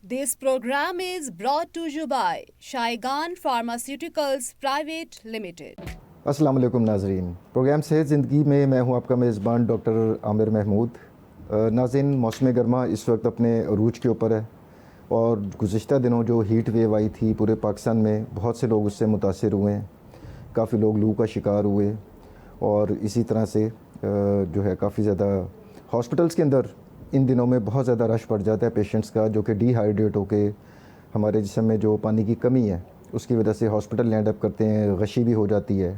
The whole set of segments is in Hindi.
This program is brought to you by Shaigan Pharmaceuticals Private Limited. अस्सलाम वालेकुम नाज़रीन, प्रोग्राम सेहत ज़िंदगी में मैं हूं आपका मेज़बान डॉक्टर आमिर महमूद। नाज़रीन, मौसम गर्मा इस वक्त अपने अरूज के ऊपर है और गुज़िश्ता दिनों जो हीट वेव आई थी पूरे पाकिस्तान में, बहुत से लोग उससे मुतासिर हुए हैं। काफ़ी लोग लू का शिकार हुए और इसी तरह से जो है काफ़ी ज़्यादा हॉस्पिटल्स के अंदर इन दिनों में बहुत ज़्यादा रश पड़ जाता है पेशेंट्स का, जो कि डिहाइड्रेट होके हमारे जिस्म में जो पानी की कमी है उसकी वजह से हॉस्पिटल लैंड अप करते हैं, गशी भी हो जाती है।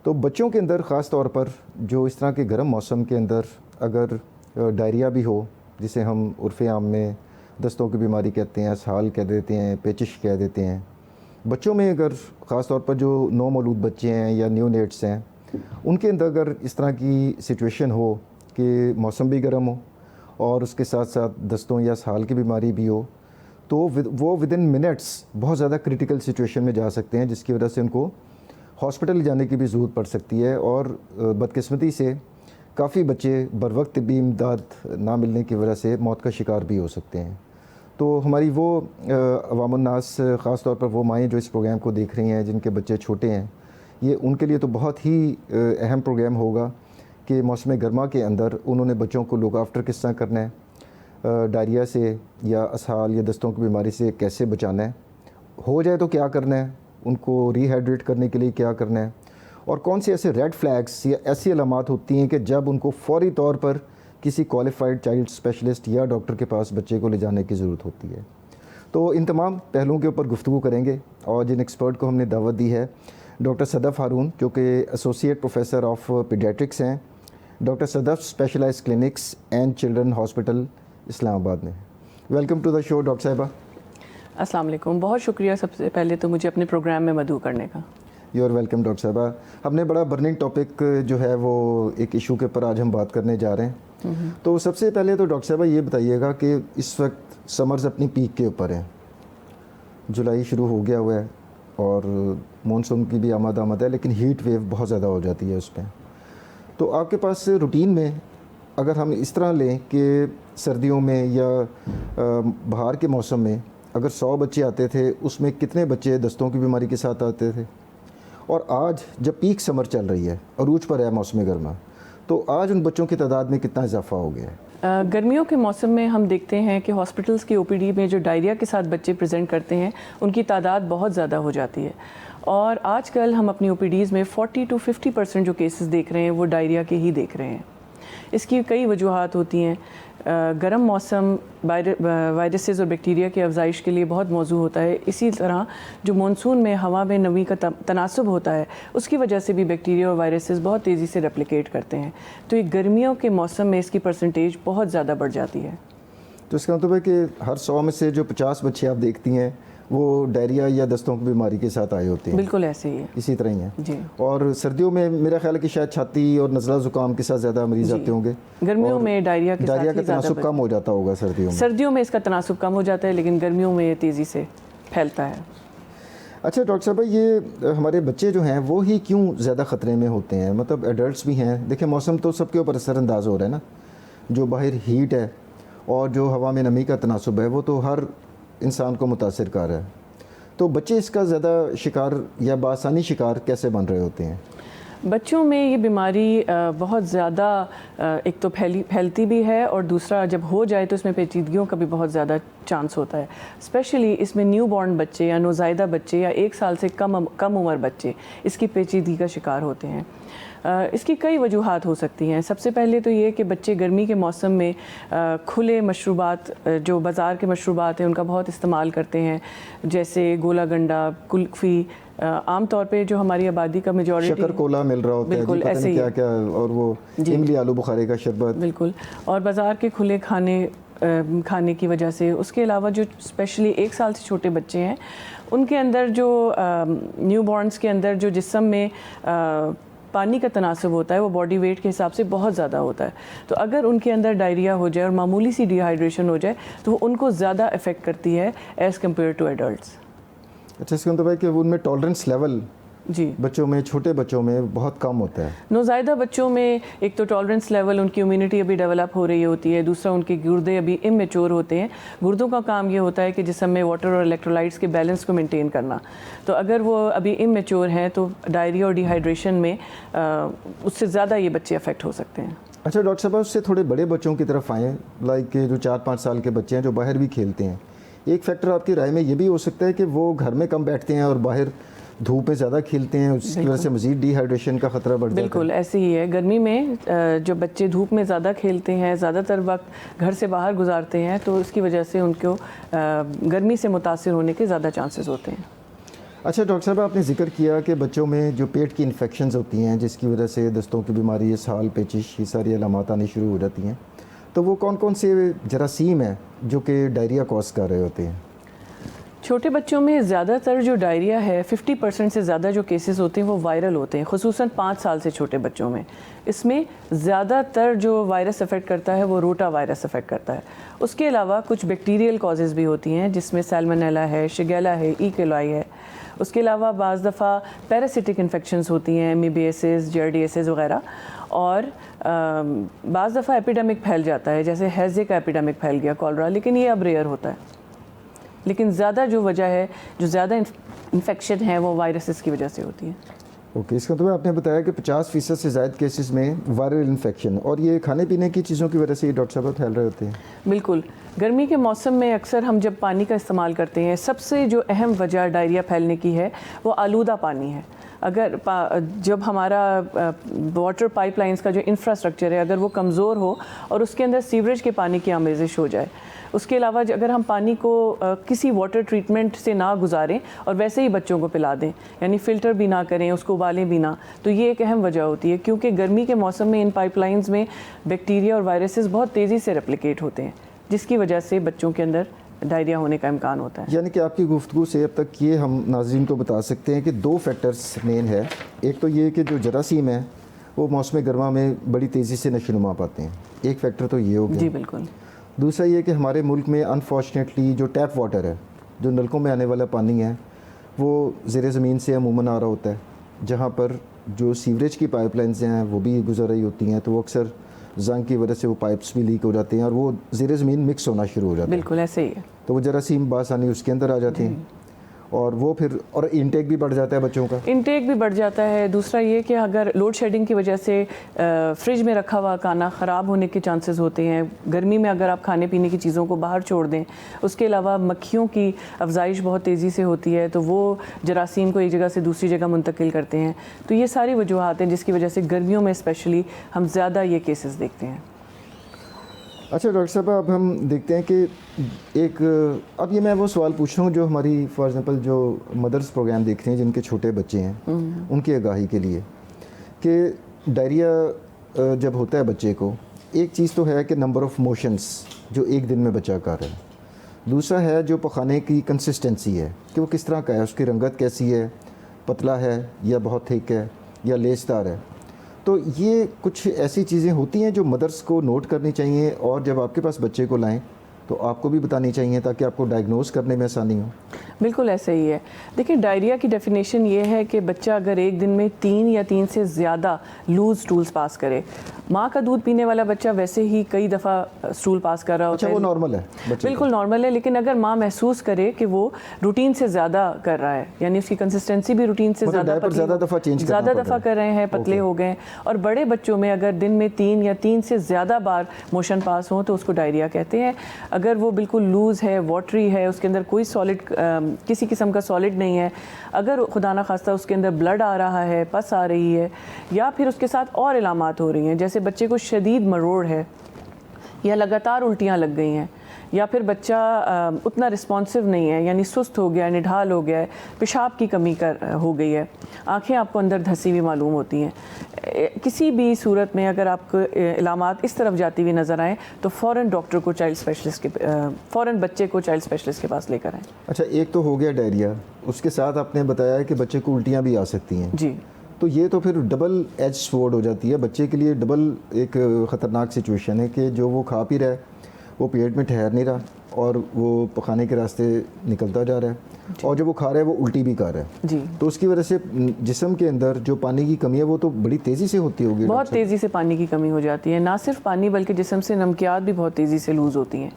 तो बच्चों के अंदर ख़ास तौर पर जो इस तरह के गर्म मौसम के अंदर अगर डायरिया भी हो, जिसे हम उर्फ़े आम में दस्तों की बीमारी कहते हैं, इसहाल कह देते हैं, पेचिश कह देते हैं, बच्चों में अगर ख़ास तौर पर जो नौ मौलूद बच्चे हैं या न्यूनेट्स हैं, उनके अंदर अगर इस तरह की सिचुएशन हो कि मौसम भी गर्म हो और उसके साथ साथ दस्तों या इसहाल की बीमारी भी हो, तो वो विदिन मिनट्स बहुत ज़्यादा क्रिटिकल सिचुएशन में जा सकते हैं, जिसकी वजह से उनको हॉस्पिटल जाने की भी ज़रूरत पड़ सकती है। और बदकिस्मती से काफ़ी बच्चे बर वक्त तिब्बी इमदाद ना मिलने की वजह से मौत का शिकार भी हो सकते हैं। तो हमारी वो अवामुन्नास, ख़ास तौर पर वो माएँ जो इस प्रोग्राम को देख रही हैं जिनके बच्चे छोटे हैं, ये उनके लिए तो बहुत ही अहम प्रोग्राम होगा कि मौसम गर्मा के अंदर उन्होंने बच्चों को लुक आफ्टर किस तरह करना है, डायरिया से या इसहाल या दस्तों की बीमारी से कैसे बचाना है, हो जाए तो क्या करना है, उनको रिहाइड्रेट करने के लिए क्या करना है, और कौन से ऐसे रेड फ्लैग्स या ऐसी अलामात होती हैं कि जब उनको फ़ौरी तौर पर किसी क्वालिफाइड चाइल्ड स्पेशलिस्ट या डॉक्टर के पास बच्चे को ले जाने की ज़रूरत होती है। तो इन तमाम पहलुओं के ऊपर गुफ्तगू करेंगे और जिन एक्सपर्ट को हमने दावत दी है, डॉक्टर सदफ़ हारून जो कि एसोसिएट प्रोफेसर ऑफ पीडियाट्रिक्स हैं, doctor Sadaf specialised clinics and children hospital Islamabad में। Welcome to the show doctor साहिबा। अस्सलाम वालेकुम, बहुत शुक्रिया सबसे पहले तो मुझे अपने प्रोग्राम में मदऊ करने का। यू आर वेलकम डॉक्टर साहिबा। हमने बड़ा बर्निंग टॉपिक जो है वो एक इशू के ऊपर आज हम बात करने जा रहे हैं। तो सबसे पहले तो डॉक्टर साहिबा ये बताइएगा कि इस वक्त समर्स अपनी पीक के ऊपर हैं, जुलाई शुरू हो गया हुआ है और मानसून की भी आमद है, लेकिन हीट वेव बहुत ज़्यादा हो जाती है उस पर। तो आपके पास रूटीन में अगर हम इस तरह लें कि सर्दियों में या बाहर के मौसम में अगर 100 बच्चे आते थे, उसमें कितने बच्चे दस्तों की बीमारी के साथ आते थे, और आज जब पीक समर चल रही है, अरूज पर है मौसम गर्मा, तो आज उन बच्चों की तादाद में कितना इजाफा हो गया है? गर्मियों के मौसम में हम देखते हैं कि हॉस्पिटल्स की ओपीडी में जो डायरिया के साथ बच्चे प्रेजेंट करते हैं उनकी तादाद बहुत ज़्यादा हो जाती है, और आजकल हम अपनी ओपीडीज़ में 40 to 50% जो केसेस देख रहे हैं वो डायरिया के ही देख रहे हैं। इसकी कई वजूहात होती हैं। गर्म मौसम वायरसेस और बैक्टीरिया की अफजाइश के लिए बहुत मौजू होता है। इसी तरह जो मानसून में हवा में नमी का तनासुब होता है, उसकी वजह से भी बैक्टीरिया और वायरसेस बहुत तेज़ी से रेप्लिकेट करते हैं। तो ये गर्मियों के मौसम में इसकी परसेंटेज बहुत ज़्यादा बढ़ जाती है। तो इसका मतलब है कि हर 100 में से जो 50 बच्चे आप देखती हैं वो डायरिया या दस्तों की बीमारी के साथ आए होते हैं। बिल्कुल ऐसे ही है, इसी तरह ही है जी। और सर्दियों में मेरा ख्याल है कि शायद छाती और नज़ला ज़ुकाम के साथ ज़्यादा मरीज आते होंगे। गर्मियों में डायरिया का तनासुब कम हो जाता होगा सर्दियों में इसका तनासुब कम हो जाता है, लेकिन गर्मियों में ये तेज़ी से फैलता है। अच्छा डॉक्टर साहब, ये हमारे बच्चे जो हैं वो ही क्यों ज़्यादा ख़तरे में होते हैं? मतलब एडल्ट्स भी हैं, देखिए मौसम तो सबके ऊपर असरअंदाज हो रहा है ना, जो बाहर हीट है और जो हवा में नमी का तनासुब है वो तो हर इंसान को मुतासिर कर रहा है। तो बच्चे इसका ज़्यादा शिकार या बासानी शिकार कैसे बन रहे होते हैं? बच्चों में ये बीमारी बहुत ज़्यादा एक तो फैलती भी है, और दूसरा जब हो जाए तो इसमें पेचीदगियों का भी बहुत ज़्यादा चांस होता है। स्पेशली इसमें न्यू बॉर्न बच्चे या नौज़ायदा बच्चे या 1 साल से कम उम्र बच्चे इसकी पेचीदगी का शिकार होते हैं। इसकी कई वजूहात हो सकती हैं। सबसे पहले तो ये कि बच्चे गर्मी के मौसम में खुले मशरूबात, जो बाज़ार के मशरूबात हैं, उनका बहुत इस्तेमाल करते हैं, जैसे गोला गंडा, कुल्फ़ी। आम तौर पे जो हमारी आबादी का मेजॉरिटी शक्कर कोला मिल रहा होता है, बिल्कुल ऐसे ही क्या और वो इमली आलू बुखारे का शरबत, बिल्कुल, और बाज़ार के खुले खाने की वजह से। उसके अलावा जो स्पेशली 1 साल से छोटे बच्चे हैं, उनके अंदर जो न्यू बॉर्न्स के अंदर जो जिस्म में पानी का तनासुब होता है वो बॉडी वेट के हिसाब से बहुत ज़्यादा होता है। तो अगर उनके अंदर डायरिया हो जाए और मामूली सी डिहाइड्रेशन हो जाए तो वो उनको ज़्यादा अफेक्ट करती है एज़ कम्पेयर टू एडल्ट्स। अच्छा, इसका मतलब है कि उनमें टॉलरेंस लेवल जी। बच्चों में, छोटे बच्चों में बहुत कम होता है। नौज़ायदा बच्चों में एक तो टॉलरेंस लेवल, उनकी इम्यूनिटी अभी डेवलप हो रही होती है, दूसरा उनके गुर्दे अभी इमेच्योर होते हैं। गुर्दों का काम ये होता है कि जिसम में वाटर और इलेक्ट्रोलाइट्स के बैलेंस को मेंटेन करना। तो अगर वो अभी इमेच्योर हैं तो डायरिया और डिहाइड्रेशन में उससे ज़्यादा ये बच्चे अफेक्ट हो सकते हैं। अच्छा डॉक्टर साहब, उससे थोड़े बड़े बच्चों की तरफ आएँ, लाइक जो 4-5 साल के बच्चे हैं जो बाहर भी खेलते हैं। एक फैक्टर आपकी राय में ये भी हो सकता है कि वो घर में कम बैठते हैं और बाहर धूप में ज़्यादा खेलते हैं, उसकी वजह से मज़ीद डिहाइड्रेशन का ख़तरा बढ़ जाता है। बिल्कुल ऐसे ही है। गर्मी में जो बच्चे धूप में ज़्यादा खेलते हैं, ज़्यादातर वक्त घर से बाहर गुजारते हैं, तो उसकी वजह से उनको गर्मी से मुतासिर होने के ज़्यादा चांसेस होते हैं। अच्छा डॉक्टर साहब, आपने जिक्र किया कि बच्चों में जो पेट की इन्फेक्शंस होती हैं जिसकी वजह से दस्तों की बीमारी, इसहाल, पेचिश, ये सारी अलामात आनी शुरू हो जाती हैं, तो वो कौन कौन से जरासीम हैं जो कि डायरिया कॉज कर रहे होते हैं? छोटे बच्चों में ज़्यादातर जो डायरिया है 50% से ज़्यादा जो केसेस होते हैं वो वायरल होते हैं, खुसूसन 5 साल से छोटे बच्चों में। इसमें ज़्यादातर जो वायरस अफेक्ट करता है वो रोटा वायरस अफेक्ट करता है। उसके अलावा कुछ बैक्टीरियल कॉजेज़ भी होती हैं जिसमें सैल्मोनेला है, शिगेला है, ई कोलाई है। उसके अलावा बाज़ दफ़ा पैरासिटिक इन्फेक्शंस होती हैं, एमीबियासिस, जियार्डियासिस वगैरह, और बाज़ दफ़ा एपिडेमिक फैल जाता है, जैसे हैज़े का एपिडेमिक फैल गया, कॉलरा, लेकिन ये अब रेयर होता है। लेकिन ज़्यादा जो वजह है, जो ज़्यादा इन्फेक्शन है वो वायरसेस की वजह से होती है। ओके, इसका मतलब आपने बताया कि 50% से ज़्यादा केसेस में वायरल इन्फेक्शन, और ये खाने पीने की चीज़ों की वजह से ये डॉक्टर साहब फैल रहे होते हैं। बिल्कुल, गर्मी के मौसम में अक्सर हम जब पानी का इस्तेमाल करते हैं, सबसे जो अहम वजह डायरिया फैलने की है वो आलूदा पानी है। अगर जब हमारा वाटर पाइपलाइंस का जो इंफ्रास्ट्रक्चर है अगर वो कमज़ोर हो और उसके अंदर सीवरेज के पानी की आमेज़िश हो जाए, उसके अलावा अगर हम पानी को किसी वाटर ट्रीटमेंट से ना गुजारें और वैसे ही बच्चों को पिला दें, यानी फ़िल्टर भी ना करें, उसको उबालें भी ना, तो ये एक अहम वजह होती है। क्योंकि गर्मी के मौसम में इन पाइपलाइंस में बैक्टीरिया और वायरसेस बहुत तेज़ी से रेप्लिकेट होते हैं, जिसकी वजह से बच्चों के अंदर डायरिया होने का इम्कान होता है। यानी कि आपकी गुफ्तगू से अब तक ये हम नाज़रीन को बता सकते हैं कि 2 फैक्टर्स मेन है। एक तो ये कि जो जरासीम है वो मौसम गर्मा में बड़ी तेज़ी से नशोनुमा पाते हैं, एक फैक्टर तो ये हो गया। जी बिल्कुल। दूसरा ये कि हमारे मुल्क में अनफॉर्चुनेटली जो टैप वाटर है, जो नलकों में आने वाला पानी है, वो ज़ेरे ज़मीन से अमूमन आ रहा होता है, जहाँ पर जो सीवरेज की पाइपलाइंस हैं वो भी गुजर रही होती हैं, तो वो अक्सर जंग की वजह से वो पाइप्स भी लीक हो जाते हैं और वो ज़ेरे ज़मीन मिक्स होना शुरू हो जाता है। बिल्कुल ऐसे ही है। तो वो जरासीम बासानी उसके अंदर आ जाते हैं और वो फिर और इंटेक भी बढ़ जाता है बच्चों का। इंटेक भी बढ़ जाता है। दूसरा ये कि अगर लोड शेडिंग की वजह से फ्रिज में रखा हुआ खाना ख़राब होने के चांसेस होते हैं। गर्मी में अगर आप खाने पीने की चीज़ों को बाहर छोड़ दें, उसके अलावा मक्खियों की अफजाइश बहुत तेज़ी से होती है, तो वो जरासीम को एक जगह से दूसरी जगह मुंतकिल करते हैं। तो ये सारी वजूहात हैं जिसकी वजह से गर्मियों में स्पेशली हम ज़्यादा ये केसेस देखते हैं। अच्छा डॉक्टर साहब, अब हम देखते हैं कि अब ये मैं वो सवाल पूछ रहा हूँ जो हमारी फॉर एग्ज़ाम्पल जो मदर्स प्रोग्राम देख रहे हैं जिनके छोटे बच्चे हैं, उनकी आगाही के लिए कि डायरिया जब होता है बच्चे को, एक चीज़ तो है कि नंबर ऑफ़ मोशंस जो एक दिन में बच्चा कर रहा है, दूसरा है जो पखाने की कंसिस्टेंसी है कि वो किस तरह का है, उसकी रंगत कैसी है, पतला है या बहुत थिक है या लेसदार है। तो ये कुछ ऐसी चीज़ें होती हैं जो मदर्स को नोट करनी चाहिए और जब आपके पास बच्चे को लाएं तो आपको भी बतानी चाहिए ताकि आपको डायग्नोस करने में आसानी हो। बिल्कुल ऐसे ही है। देखिए, डायरिया की डेफिनेशन ये है कि बच्चा अगर एक दिन में 3 या 3 से ज़्यादा लूज स्टूल्स पास करे। माँ का दूध पीने वाला बच्चा वैसे ही कई दफ़ा स्टूल पास कर रहा होता है। वो नॉर्मल है, बिल्कुल नॉर्मल है, लेकिन अगर माँ महसूस करे कि वो रूटीन से ज़्यादा कर रहा है, यानी उसकी कंसिस्टेंसी भी रूटीन से ज़्यादा दफ़ा कर रहे हैं, पतले हो गए, और बड़े बच्चों में अगर दिन में 3 या 3 से ज़्यादा बार मोशन पास हो तो उसको डायरिया कहते हैं। अगर वो बिल्कुल लूज़ है, वाटरी है, उसके अंदर कोई सॉलिड किसी किस्म का सॉलिड नहीं है, अगर खुदा ना खास्ता उसके अंदर ब्लड आ रहा है, पस आ रही है, या फिर उसके साथ और इलामात हो रही हैं, जैसे बच्चे को शदीद मरोड़ है या लगातार उल्टियाँ लग गई हैं, या फिर बच्चा उतना रिस्पॉन्सिव नहीं है, यानी सुस्त हो गया है, निढाल हो गया है, पेशाब की कमी हो गई है, आँखें आपको अंदर धंसी हुई मालूम होती हैं, किसी भी सूरत में अगर आपको इलामात इस तरफ जाती हुई नज़र आए तो फ़ौरन डॉक्टर को फ़ौरन बच्चे को चाइल्ड स्पेशलिस्ट के पास लेकर आएँ। अच्छा, एक तो हो गया डायरिया, उसके साथ आपने बताया है कि बच्चे को उल्टियाँ भी आ सकती हैं। जी, तो ये तो फिर डबल एज स्वॉर्ड हो जाती है बच्चे के लिए, डबल एक ख़तरनाक सिचुएशन है कि जो वो खा पी रहा है वो पेट में ठहर नहीं रहा और वो पखाने के रास्ते निकलता जा रहा है और जब वो खा रहा है वो उल्टी भी कर रहा है जी। तो उसकी वजह से जिस्म के अंदर जो पानी की कमी है वो तो बड़ी तेज़ी से होती होगी। बहुत तेज़ी से पानी की कमी हो जाती है, ना सिर्फ पानी बल्कि जिस्म से नमकियात भी बहुत तेज़ी से लूज़ होती हैं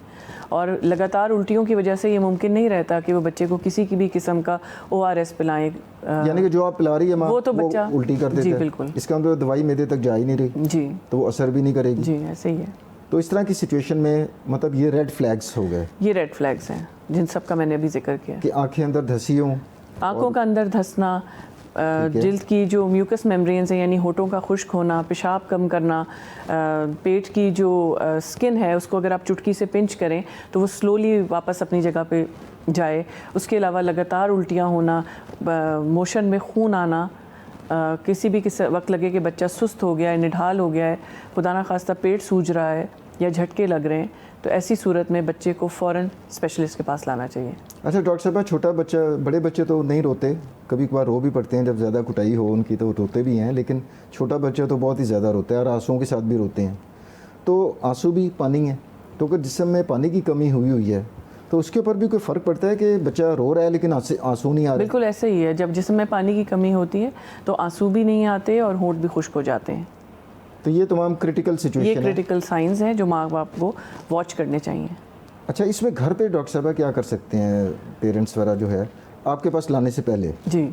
और लगातार उल्टियों की वजह से ये मुमकिन नहीं रहता कि वो बच्चे को किसी की भी किस्म का ORS पिलाएं। यानी कि जो आप पिला रही है माँ वो तो बच्चा उल्टी कर देता जी है। बिल्कुल, इसका अंदर दवाई मैदे तक जा ही नहीं रही जी, तो वो असर भी नहीं करेगी जी, ऐसे ही है। तो इस तरह की सिचुएशन में मतलब ये रेड फ्लैग्स हो गए, ये रेड फ्लैग्स हैं जिन सब का मैंने अभी जिक्र किया कि आंखें अंदर धसी हों, आंखों का अंदर धंसना, जिल्द की जो म्यूकस मेम्ब्रेन्स हैं यानी होठों का खुश्क होना, पेशाब कम करना, पेट की जो स्किन है उसको अगर आप चुटकी से पिंच करें तो वो स्लोली वापस अपनी जगह पे जाए। उसके अलावा लगातार उल्टियाँ होना, मोशन में खून आना, किसी भी वक्त लगे कि बच्चा सुस्त हो गया है, निढाल हो गया है, खुदा ना खास्ता पेट सूज रहा है या झटके लग रहे हैं, तो ऐसी सूरत में बच्चे को फ़ौरन स्पेशलिस्ट के पास लाना चाहिए। अच्छा डॉक्टर साहब, छोटा बच्चा, बड़े बच्चे तो नहीं रोते, कभी कभार रो भी पड़ते हैं जब ज़्यादा कुटाई हो उनकी तो रोते भी हैं, लेकिन छोटा बच्चा तो बहुत ही ज़्यादा रोता है और आंसुओं के साथ भी रोते हैं। तो आंसू भी पानी है, तो अगर जिस्म में पानी की कमी हुई है तो उसके ऊपर भी कोई फ़र्क पड़ता है कि बच्चा रो रहा है लेकिन आंसू नहीं आ रहे? बिल्कुल ऐसे ही है, जब जिस्म में पानी की कमी होती है तो आंसू भी नहीं आते और होंठ भी खुश्क हो जाते हैं। तो ये तमाम क्रिटिकल सिचुएशन, ये क्रिटिकल साइंस हैं जो माँ बाप को वॉच करने चाहिए। अच्छा, इसमें घर पे डॉक्टर साहब क्या कर सकते हैं पेरेंट्स वगैरह जो है आपके पास लाने से पहले? जी,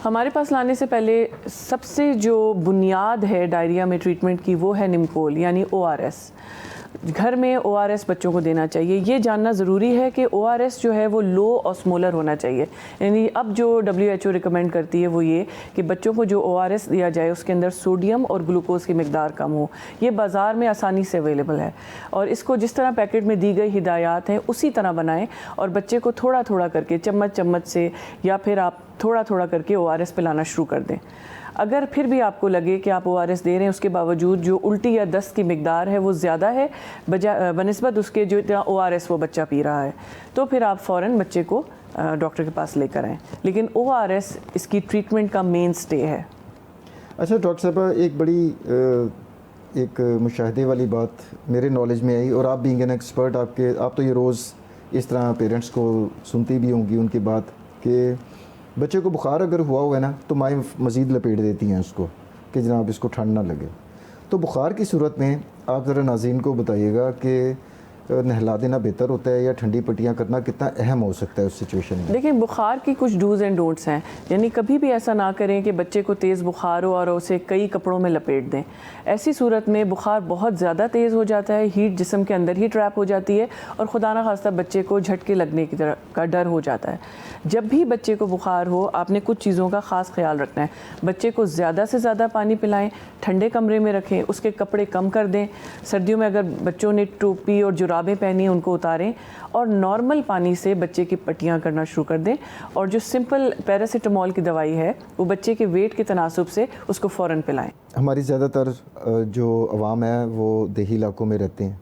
हमारे पास लाने से पहले सबसे जो बुनियाद है डायरिया में ट्रीटमेंट की वो है निमकोल यानी ORS। घर में ORS बच्चों को देना चाहिए। ये जानना ज़रूरी है कि ORS जो है वो लो ऑस्मोलर होना चाहिए, यानी अब जो WHO रिकमेंड करती है वो ये कि बच्चों को जो ORS दिया जाए उसके अंदर सोडियम और ग्लूकोज की मिकदार कम हो। ये बाज़ार में आसानी से अवेलेबल है और इसको जिस तरह पैकेट में दी गई हिदायत हैं उसी तरह बनाएं और बच्चे को थोड़ा थोड़ा करके चम्मच से या फिर आप थोड़ा थोड़ा करके ORS पिलाना शुरू कर दें। अगर फिर भी आपको लगे कि आप ORS दे रहे हैं उसके बावजूद जो उल्टी या दस्त की मिकदार है वो ज़्यादा है बनिस्बत उसके जो इतना ORS वो बच्चा पी रहा है, तो फिर आप फ़ौरन बच्चे को डॉक्टर के पास लेकर आएँ। लेकिन ORS इसकी ट्रीटमेंट का मेन स्टे है। अच्छा डॉक्टर साहब, एक बड़ी एक मुशाहदे वाली बात मेरे नॉलेज में आई और आप बीइंग एन एक्सपर्ट, आप तो ये रोज़ इस तरह पेरेंट्स को सुनती भी होंगी उनकी बात कि बच्चे को बुखार अगर हुआ है ना तो माएँ मज़ीद लपेट देती हैं उसको कि जनाब इसको ठंड ना लगे। तो बुखार की सूरत में आप ज़रा नाज़रीन को बताइएगा कि नहला देना बेहतर होता है या ठंडी पट्टियाँ करना कितना अहम हो सकता है उस सिचुएशन में? देखिए, बुखार की कुछ डूज़ एंड डोंट्स हैं, यानी कभी भी ऐसा ना करें कि बच्चे को तेज़ बुखार हो और उसे कई कपड़ों में लपेट दें। ऐसी सूरत में बुखार बहुत ज़्यादा तेज़ हो जाता है, हीट जिस्म के अंदर ही ट्रैप हो जाती है और खुदा ना खास्ता बच्चे को झटके लगने की तरह का डर हो जाता है। जब भी बच्चे को बुखार हो आपने कुछ चीज़ों का ख़ास ख्याल रखना है। बच्चे को ज़्यादा से ज़्यादा पानी पिलाएं, ठंडे कमरे में रखें, उसके कपड़े कम कर दें। सर्दियों में अगर बच्चों ने टोपी और जुराबें पहनी उनको उतारें और नॉर्मल पानी से बच्चे की पट्टियाँ करना शुरू कर दें और जो सिंपल पैरासीटामोल की दवाई है वो बच्चे के वेट के तनासुब से उसको फ़ौरन पिलाएं। हमारी ज़्यादातर जो अवाम है वो देही इलाकों में रहते हैं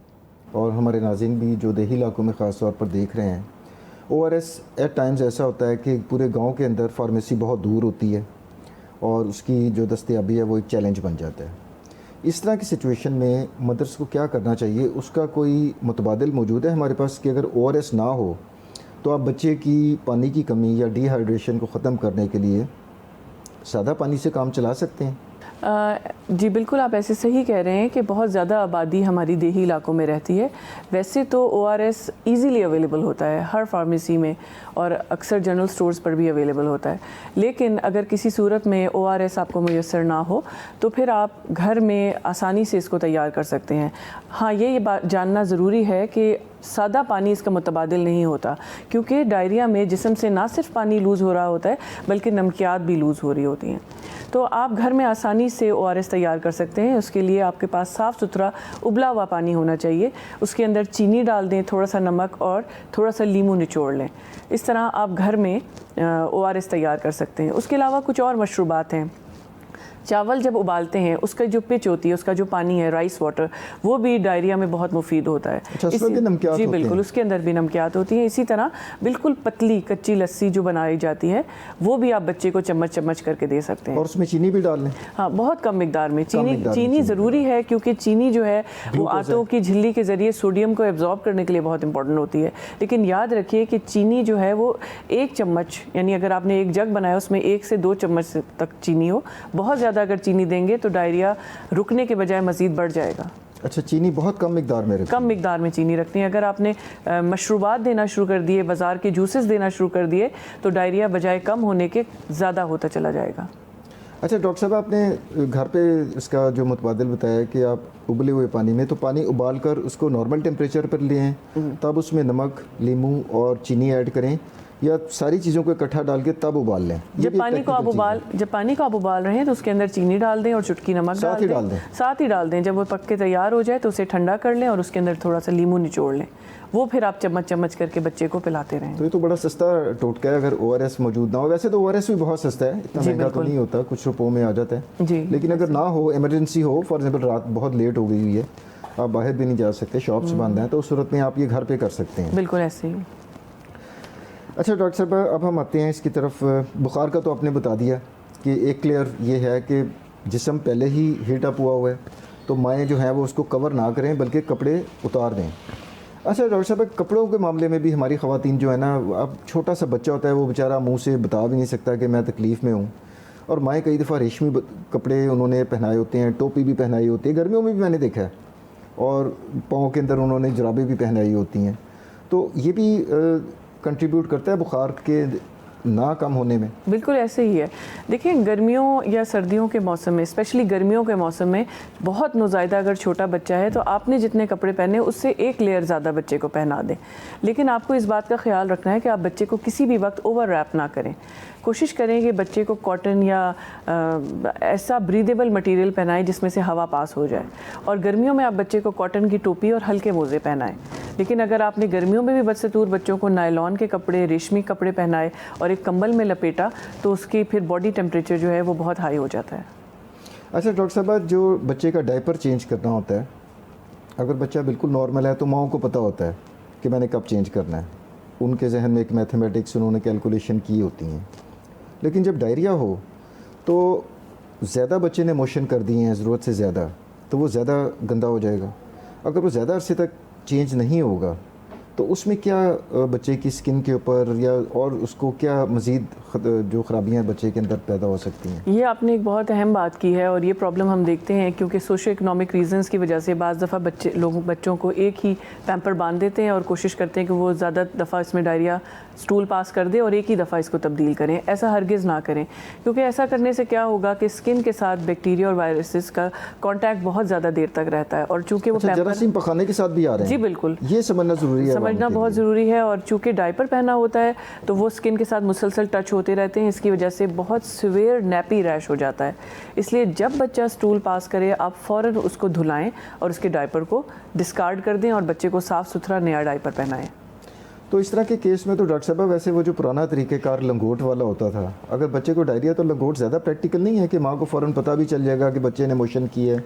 और हमारे नाज़रीन भी जो देही इलाकों में ख़ास तौर पर देख रहे हैं, ORS एट टाइम्स ऐसा होता है कि पूरे गांव के अंदर फार्मेसी बहुत दूर होती है और उसकी जो दस्तयाबी है वो एक चैलेंज बन जाता है। इस तरह की सिचुएशन में मदर्स को क्या करना चाहिए? उसका कोई मुतबादिल मौजूद है हमारे पास कि अगर ORS ना हो तो आप बच्चे की पानी की कमी या डिहाइड्रेशन को ख़त्म करने के लिए सादा पानी से काम चला सकते हैं? जी बिल्कुल, आप ऐसे सही कह रहे हैं कि बहुत ज़्यादा आबादी हमारी देही इलाकों में रहती है। वैसे तो ORS ईज़िली अवेलेबल होता है हर फार्मेसी में और अक्सर जनरल स्टोर्स पर भी अवेलेबल होता है, लेकिन अगर किसी सूरत में ORS आपको मुयस्सर ना हो तो फिर आप घर में आसानी से इसको तैयार कर सकते हैं। हाँ, ये बात जानना ज़रूरी है कि सादा पानी इसका मुतबादिल नहीं होता, क्योंकि डायरिया में जिस्म से ना सिर्फ पानी लूज़ हो रहा होता है बल्कि नमकियात भी लूज़ हो रही होती हैं। तो आप घर में आसानी से ORS तैयार कर सकते हैं। उसके लिए आपके पास साफ़ सुथरा उबला हुआ पानी होना चाहिए, उसके अंदर चीनी डाल दें, थोड़ा सा नमक और थोड़ा सा लीमू निचोड़ लें। इस तरह आप घर में ORS तैयार कर सकते हैं। उसके अलावा कुछ और मशरूबात हैं चावल जब उबालते हैं उसका जो पिच होती है, उसका जो पानी है, राइस वाटर, वो भी डायरिया में बहुत मुफीद होता है। अच्छा, उसमें भी नमकियात जी होते बिल्कुल, हैं? उसके अंदर भी नमकियात होती हैं। इसी तरह बिल्कुल पतली कच्ची लस्सी जो बनाई जाती है वो भी आप बच्चे को चम्मच चम्मच करके दे सकते हैं। और उसमें चीनी भी डाल लें? हाँ, बहुत कम मिकदार में मिकदार में चीनी चीनी ज़रूरी है, क्योंकि चीनी जो है वो ग्लूकोज आंतों की झिल्ली के ज़रिए सोडियम को एब्जॉर्ब करने के लिए बहुत इंपॉर्टेंट होती है। लेकिन याद रखिए कि चीनी जो है वो 1 चम्मच, यानी अगर आपने एक जग बनाया उसमें 1 से 2 चम्मच तक चीनी हो। बहुत ज़्यादा अगर चीनी देंगे तो डायरिया रुकने के बजाय मज़ीद बढ़ जाएगा। अच्छा, चीनी बहुत कम मिकदार में रखें? कम मिकदार में चीनी रखनी है। अगर आपने मशरूबात देना शुरू कर दिए, बाज़ार के जूसेस देना शुरू कर दिए, तो डायरिया बजाय कम होने के ज़्यादा होता चला जाएगा। अच्छा डॉक्टर साहब, आपने घर पे इसका जो मुतबादिल बताया कि आप उबले हुए पानी में, तो पानी उबाल कर उसको नॉर्मल टेम्परेचर पर लें, तब उसमें नमक, नींबू और चीनी ऐड करें, या सारी चीज़ों को इकट्ठा डाल के तब उबाल लें? जब पानी को आप उबाल रहे हैं तो उसके अंदर चीनी डाल दें और चुटकी नमक साथ ही डाल दें? साथ ही डाल दें। जब वो पक के तैयार हो जाए तो उसे ठंडा कर लें और उसके अंदर थोड़ा सा नींबू निचोड़ लें। वो फिर आप चम्मच चम्मच करके बच्चे को पिलाते रहें। तो ये तो बड़ा सस्ता टोटका है, अगर ORS मौजूद ना हो। वैसे तो ORS भी बहुत सस्ता है, इतना महंगा तो नहीं होता, कुछ रुपयों में आ जाता है जी। लेकिन अगर ना हो, इमरजेंसी हो, फॉर एग्जाम्पल रात बहुत लेट हो गई हुई है, आप बाहर भी नहीं जा सकते, शॉप्स बंद हैं, तो उस सूरत में आप ये घर पे कर सकते हैं। बिल्कुल ऐसे ही। अच्छा डॉक्टर साहब, अब हम आते हैं इसकी तरफ। बुखार का तो आपने बता दिया कि एक क्लियर ये है कि जिस्म पहले ही हीट अप हुआ है, तो माएँ जो हैं वो उसको कवर ना करें बल्कि कपड़े उतार दें। अच्छा डॉक्टर साहब, कपड़ों के मामले में भी हमारी ख़वातीन जो है ना, अब छोटा सा बच्चा होता है, वो बेचारा मुंह से बता भी नहीं सकता कि मैं तकलीफ़ में हूँ, और माएँ कई दफ़ा रेशमी कपड़े उन्होंने पहनाए होते हैं, टोपी भी पहनाई होती है, गर्मियों में भी मैंने देखा है, और पाँव के अंदर उन्होंने जुराबें भी पहनाई होती हैं। तो ये भी कंट्रीब्यूट करता है बुखार के ना कम होने में? बिल्कुल ऐसे ही है। देखिए, गर्मियों या सर्दियों के मौसम में, स्पेशली गर्मियों के मौसम में, बहुत नुज़ायदा अगर छोटा बच्चा है तो आपने जितने कपड़े पहने उससे एक लेयर ज़्यादा बच्चे को पहना दें। लेकिन आपको इस बात का ख्याल रखना है कि आप बच्चे को किसी भी वक्त ओवर रैप ना करें। कोशिश करें कि बच्चे को कॉटन या ऐसा ब्रीदेबल मटेरियल पहनाएं जिसमें से हवा पास हो जाए। और गर्मियों में आप बच्चे को कॉटन की टोपी और हल्के मोज़े पहनाएं। लेकिन अगर आपने गर्मियों में भी बदस्तूर बच्चों को नायलॉन के कपड़े, रेशमी कपड़े पहनाए और एक कंबल में लपेटा, तो उसकी फिर बॉडी टेम्परेचर जो है वो बहुत हाई हो जाता है। अच्छा डॉक्टर साहब, जो बच्चे का डायपर चेंज करना होता है, अगर बच्चा बिल्कुल नॉर्मल है तो माओं को पता होता है कि मैंने कब चेंज करना है, उनके जहन में एक मैथमेटिक्स उन्होंने कैलकुलेशन की होती हैं। लेकिन जब डायरिया हो तो ज़्यादा बच्चे ने मोशन कर दिए हैं ज़रूरत से ज़्यादा, तो वो ज़्यादा गंदा हो जाएगा। अगर वो ज़्यादा अरसे तक चेंज नहीं होगा तो उसमें क्या बच्चे की स्किन के ऊपर या और उसको क्या मज़ीद जो ख़राबियाँ बच्चे के अंदर पैदा हो सकती हैं? ये आपने एक बहुत अहम बात की है, और ये प्रॉब्लम हम देखते हैं क्योंकि सोशो इकनॉमिक रीजंस की वजह से बाज़ दफ़ा बच्चों को एक ही पैम्पर बांध देते हैं और कोशिश करते हैं कि वो ज़्यादा दफ़ा इसमें डायरिया स्टूल पास कर दे और एक ही दफ़ा इसको तब्दील करें। ऐसा हरगिज़ ना करें, क्योंकि ऐसा करने से क्या होगा कि स्किन के साथ बैक्टीरिया और वायरसेस का कॉन्टैक्ट बहुत ज़्यादा देर तक रहता है। और चूँकि वो जरासीम पखाने के साथ भी आ रहे हैं? जी बिल्कुल, ये समझना ज़रूरी है, समझना बहुत ज़रूरी है। और चूँकि डायपर पहना होता है तो वो स्किन के साथ मुसलसल टच होते रहते हैं, इसकी वजह से बहुत सिवियर नैपी रैश हो जाता है। इसलिए जब बच्चा स्टूल पास करे आप फ़ौरन उसको धुलाएं और उसके डायपर को डिस्कार्ड कर दें और बच्चे को साफ़ सुथरा नया डायपर पहनाएं। तो इस तरह के केस में तो डॉक्टर साहब, वैसे वो जो पुराना तरीक़ेकार लंगोट वाला होता था, अगर बच्चे को डायरिया, तो लंगोट ज़्यादा प्रैक्टिकल नहीं है कि माँ को फ़ौरन पता भी चल जाएगा कि बच्चे ने मोशन की है?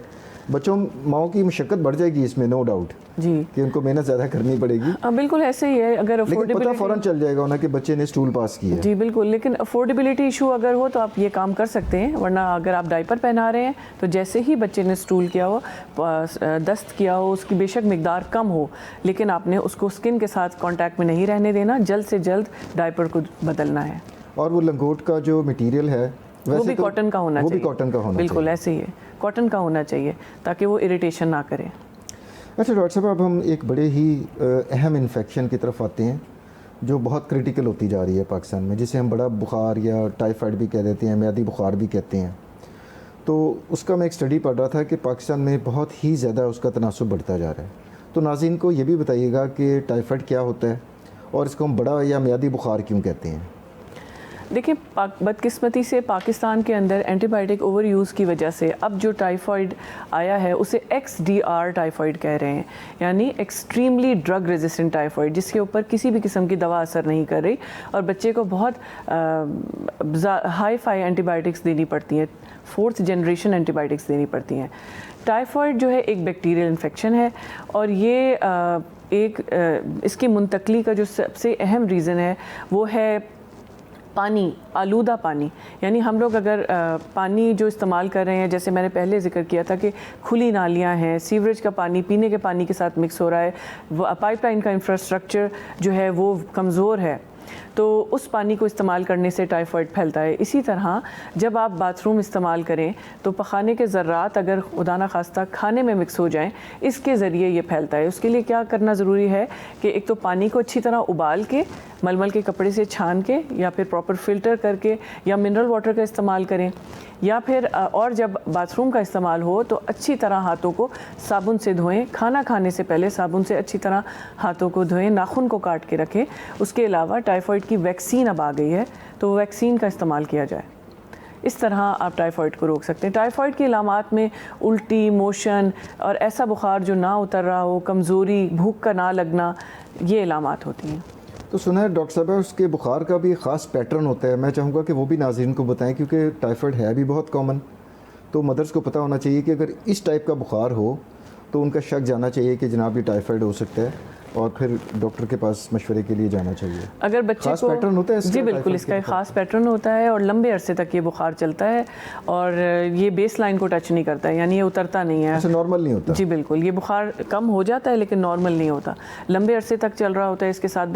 माओं की मशक्क़त बढ़ जाएगी इसमें, नो डाउट जी, कि उनको मेहनत ज़्यादा करनी पड़ेगी। बिल्कुल ऐसे ही है। अगर लेकिन पता फ़ौरन चल जाएगा उन्हें कि बच्चे ने स्टूल पास किया है। जी बिल्कुल, लेकिन अफोर्डेबिलिटी इशू अगर हो तो आप ये काम कर सकते हैं, वरना अगर आप डायपर पहना रहे हैं तो जैसे ही बच्चे ने स्टूल किया हो, दस्त किया हो, उसकी बेशक मिकदार कम हो, लेकिन आपने उसको स्किन के साथ कांटेक्ट में नहीं रहने देना, जल्द से जल्द डायपर को बदलना है। और वो लंगोट का जो मटीरियल है वो भी कॉटन का होना चाहिए। वो भी कॉटन का होना बिल्कुल ऐसे ही है, कॉटन का होना चाहिए ताकि वो इरिटेशन ना करे। अच्छा डॉक्टर साहब, अब हम एक बड़े ही अहम इन्फेक्शन की तरफ आते हैं जो बहुत क्रिटिकल होती जा रही है पाकिस्तान में, जिसे हम बड़ा बुखार या टाइफाइड भी कह देते हैं, म्यादी बुखार भी कहते हैं। तो उसका मैं एक स्टडी पढ़ रहा था कि पाकिस्तान में बहुत ही ज़्यादा उसका तनासुब बढ़ता जा रहा है। तो नाज़रीन को ये भी बताइएगा कि टाइफाइड क्या होता है और इसको हम बड़ा या म्यादी बुखार क्यों कहते हैं? देखिए बदकिस्मती से पाकिस्तान के अंदर एंटीबायोटिक ओवर यूज़ की वजह से अब जो टाइफॉइड आया है उसे XDR टाइफॉइड कह रहे हैं, यानी एक्सट्रीमली ड्रग रेजिस्टेंट टाइफॉइड, जिसके ऊपर किसी भी किस्म की दवा असर नहीं कर रही और बच्चे को बहुत हाई फाई एंटीबायोटिक्स देनी पड़ती हैं, 4th जनरेशन एंटीबायोटिक्स देनी पड़ती हैं। टाइफॉइड जो है एक बैक्टीरियल इन्फेक्शन है और ये इसकी मुंतकली का जो सबसे अहम रीज़न है वो है पानी, आलूदा पानी। यानी हम लोग अगर पानी जो इस्तेमाल कर रहे हैं, जैसे मैंने पहले जिक्र किया था कि खुली नालियां हैं, सीवरेज का पानी पीने के पानी के साथ मिक्स हो रहा है, पाइपलाइन का इंफ्रास्ट्रक्चर जो है वो कमज़ोर है, तो उस पानी को इस्तेमाल करने से टाइफॉइड फैलता है। इसी तरह जब आप बाथरूम इस्तेमाल करें तो पखाने के ज़र्रात अगर खुदा न खास्ता खाने में मिक्स हो जाएं, इसके ज़रिए ये फैलता है। उसके लिए क्या करना ज़रूरी है कि एक तो पानी को अच्छी तरह उबाल के मलमल के कपड़े से छान के या फिर प्रॉपर फ़िल्टर करके या मिनरल वाटर का इस्तेमाल करें, या फिर और जब बाथरूम का इस्तेमाल हो तो अच्छी तरह हाथों को साबुन से धोएं। खाना खाने से पहले साबुन से अच्छी तरह हाथों को धोएं, नाखून को काट के रखें। उसके अलावा टाइफॉइड की वैक्सीन अब आ गई है तो वैक्सीन का इस्तेमाल किया जाए। इस तरह आप टाइफॉइड को रोक सकते हैं। टाइफॉइड की अलामात में उल्टी, मोशन और ऐसा बुखार जो ना उतर रहा हो, कमज़ोरी, भूख का ना लगना, ये अलामात होती हैं। तो सुना है डॉक्टर साहब उसके बुखार का भी ख़ास पैटर्न होता है, मैं चाहूँगा कि वो भी नाज़रीन को बताएं क्योंकि टाइफाइड है भी बहुत कॉमन, तो मदर्स को पता होना चाहिए कि अगर इस टाइप का बुखार हो तो उनका शक जाना चाहिए कि जनाब ये टाइफाइड हो सकता है और फिर डॉक्टर के पास मशवरे के लिए जाना चाहिए। अगर बच्चे खास को पैटर्न होता है जी बिल्कुल, इसका एक ख़ास पैटर्न होता है और लंबे अरसे तक ये बुखार चलता है और ये बेस लाइन को टच नहीं करता है, यानी ये उतरता नहीं है। ऐसे नॉर्मल नहीं होता? जी बिल्कुल, ये बुखार कम हो जाता है लेकिन नॉर्मल नहीं होता, लंबे अरसे तक चल रहा होता है। इसके साथ